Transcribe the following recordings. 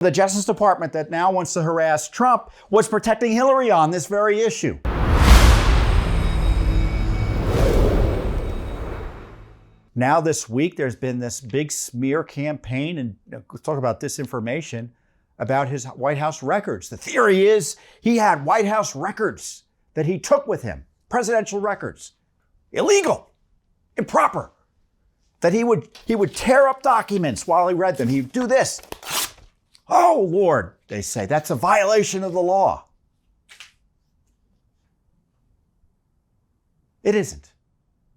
The Justice Department that now wants to harass Trump was protecting Hillary on this very issue. Now this week, there's been this big smear campaign and talk about disinformation about his White House records. The theory is he had White House records that he took with him, presidential records, illegal, improper, that he would tear up documents while he read them. He'd do this. Oh, Lord, they say, that's a violation of the law. It isn't.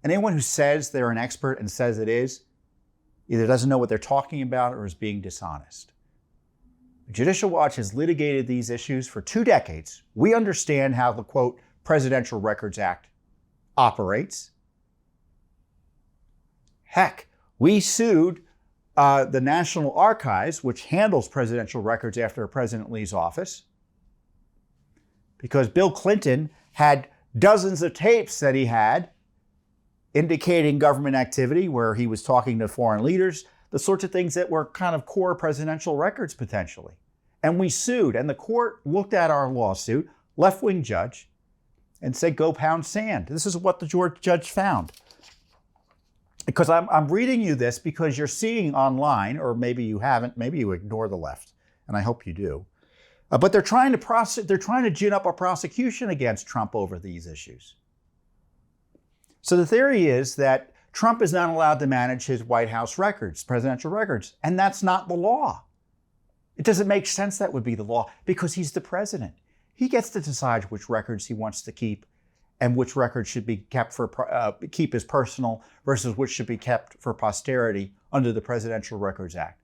And anyone who says they're an expert and says it is, either doesn't know what they're talking about or is being dishonest. The Judicial Watch has litigated these issues for 2 decades. We understand how the, quote, Presidential Records Act operates. Heck, we sued the National Archives, which handles presidential records after a president leaves office, because Bill Clinton had dozens of tapes that he had indicating government activity where he was talking to foreign leaders, the sorts of things that were kind of core presidential records potentially. And we sued, and the court looked at our lawsuit, left-wing judge, and said, go pound sand. This is what the judge found. Because I'm reading you this because you're seeing online, or maybe you haven't, maybe you ignore the left, and I hope you do. But they're trying to gin up a prosecution against Trump over these issues. So the theory is that Trump is not allowed to manage his White House records, presidential records, and that's not the law. It doesn't make sense that would be the law because he's the president. He gets to decide which records he wants to keep and which records should be kept keep as personal versus which should be kept for posterity under the Presidential Records Act.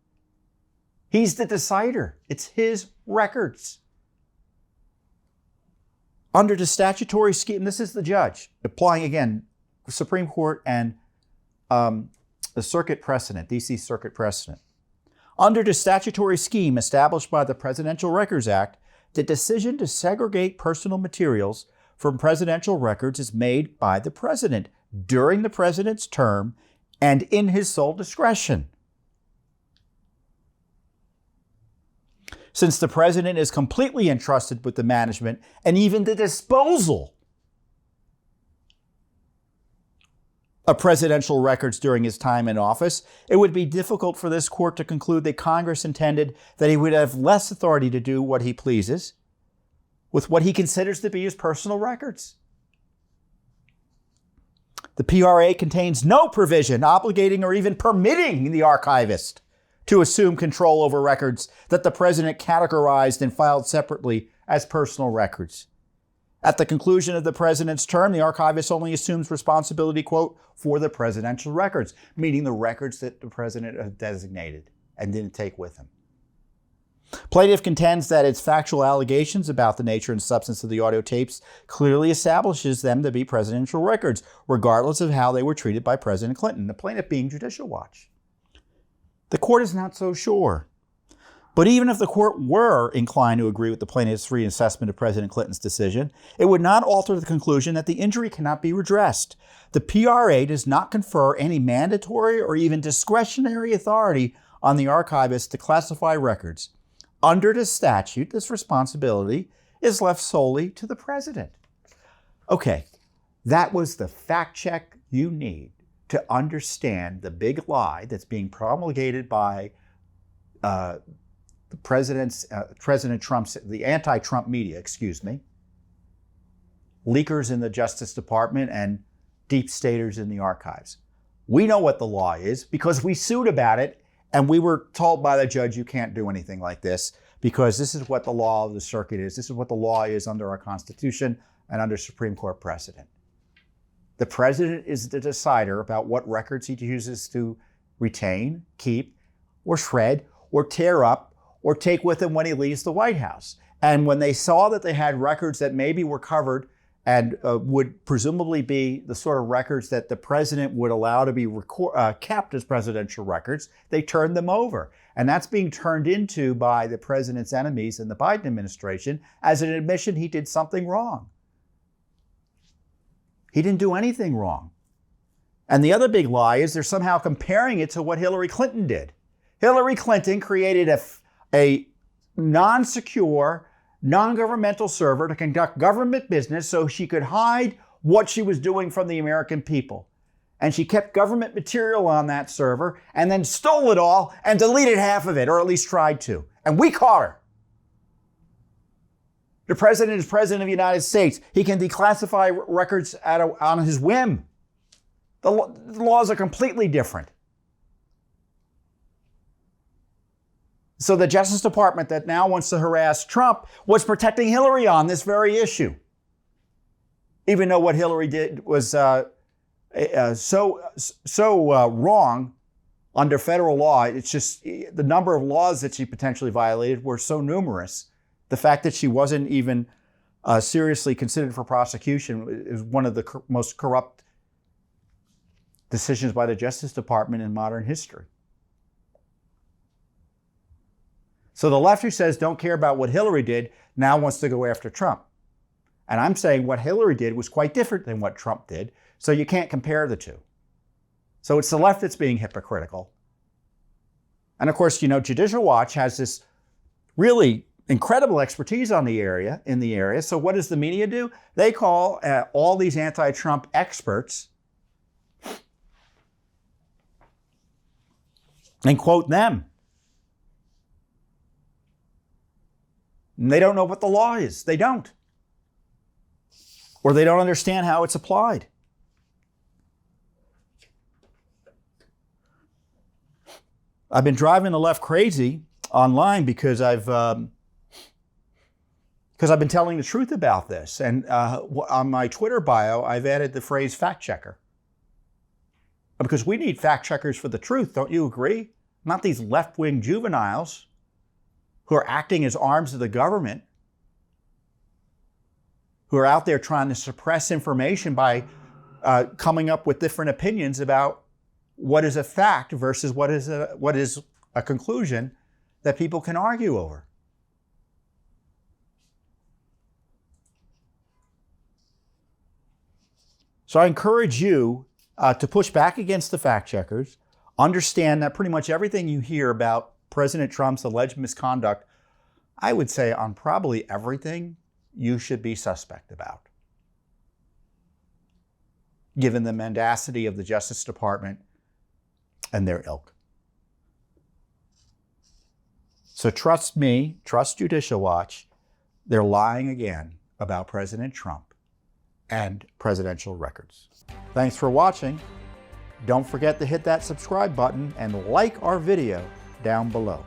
He's the decider. It's his records. Under the statutory scheme, this is the judge, applying again, the Supreme Court and the circuit precedent, DC circuit precedent. Under the statutory scheme established by the Presidential Records Act, the decision to segregate personal materials from presidential records is made by the president during the president's term and in his sole discretion. Since the president is completely entrusted with the management and even the disposal of presidential records during his time in office, it would be difficult for this court to conclude that Congress intended that he would have less authority to do what he pleases with what he considers to be his personal records. The PRA contains no provision obligating or even permitting the archivist to assume control over records that the president categorized and filed separately as personal records. At the conclusion of the president's term, the archivist only assumes responsibility, quote, for the presidential records, meaning the records that the president has designated and didn't take with him. Plaintiff contends that its factual allegations about the nature and substance of the audio tapes clearly establishes them to be presidential records, regardless of how they were treated by President Clinton, the plaintiff being Judicial Watch. The court is not so sure. But even if the court were inclined to agree with the plaintiff's reassessment of President Clinton's decision, it would not alter the conclusion that the injury cannot be redressed. The PRA does not confer any mandatory or even discretionary authority on the archivist to classify records. Under the statute, this responsibility is left solely to the president. Okay, that was the fact check you need to understand the big lie that's being promulgated by the President Trump's, the anti-Trump media, leakers in the Justice Department and deep staters in the archives. We know what the law is because we sued about it and we were told by the judge you can't do anything like this because this is what the law of the circuit is. This is what the law is under our Constitution and under Supreme Court precedent. The president is the decider about what records he chooses to retain, keep, or shred, or tear up, or take with him when he leaves the White House. And when they saw that they had records that maybe were covered and would presumably be the sort of records that the president would allow to be kept as presidential records, they turned them over. And that's being turned into by the president's enemies in the Biden administration as an admission he did something wrong. He didn't do anything wrong. And the other big lie is they're somehow comparing it to what Hillary Clinton did. Hillary Clinton created a non-secure, non-governmental server to conduct government business so she could hide what she was doing from the American people. And she kept government material on that server and then stole it all and deleted half of it, or at least tried to. And we caught her. The president is president of the United States. He can declassify records on his whim. The laws are completely different. So the Justice Department that now wants to harass Trump was protecting Hillary on this very issue. Even though what Hillary did was so wrong under federal law, it's just the number of laws that she potentially violated were so numerous. The fact that she wasn't even seriously considered for prosecution is one of the most corrupt decisions by the Justice Department in modern history. So the left, who says don't care about what Hillary did, now wants to go after Trump. And I'm saying what Hillary did was quite different than what Trump did, so you can't compare the two. So it's the left that's being hypocritical. And of course, you know, Judicial Watch has this really incredible expertise in the area. So what does the media do? They call all these anti-Trump experts and quote them. And they don't know what the law is. They don't. Or they don't understand how it's applied. I've been driving the left crazy online because I've been telling the truth about this. And on my Twitter bio, I've added the phrase fact checker. Because we need fact checkers for the truth, don't you agree? Not these left-wing juveniles who are acting as arms of the government, who are out there trying to suppress information by coming up with different opinions about what is a fact versus what is a conclusion that people can argue over. So I encourage you to push back against the fact checkers, understand that pretty much everything you hear about President Trump's alleged misconduct, I would say on probably everything, you should be suspect about, given the mendacity of the Justice Department and their ilk. So trust me, trust Judicial Watch. They're lying again about President Trump and presidential records. Thanks for watching. Don't forget to hit that subscribe button and like our video down below.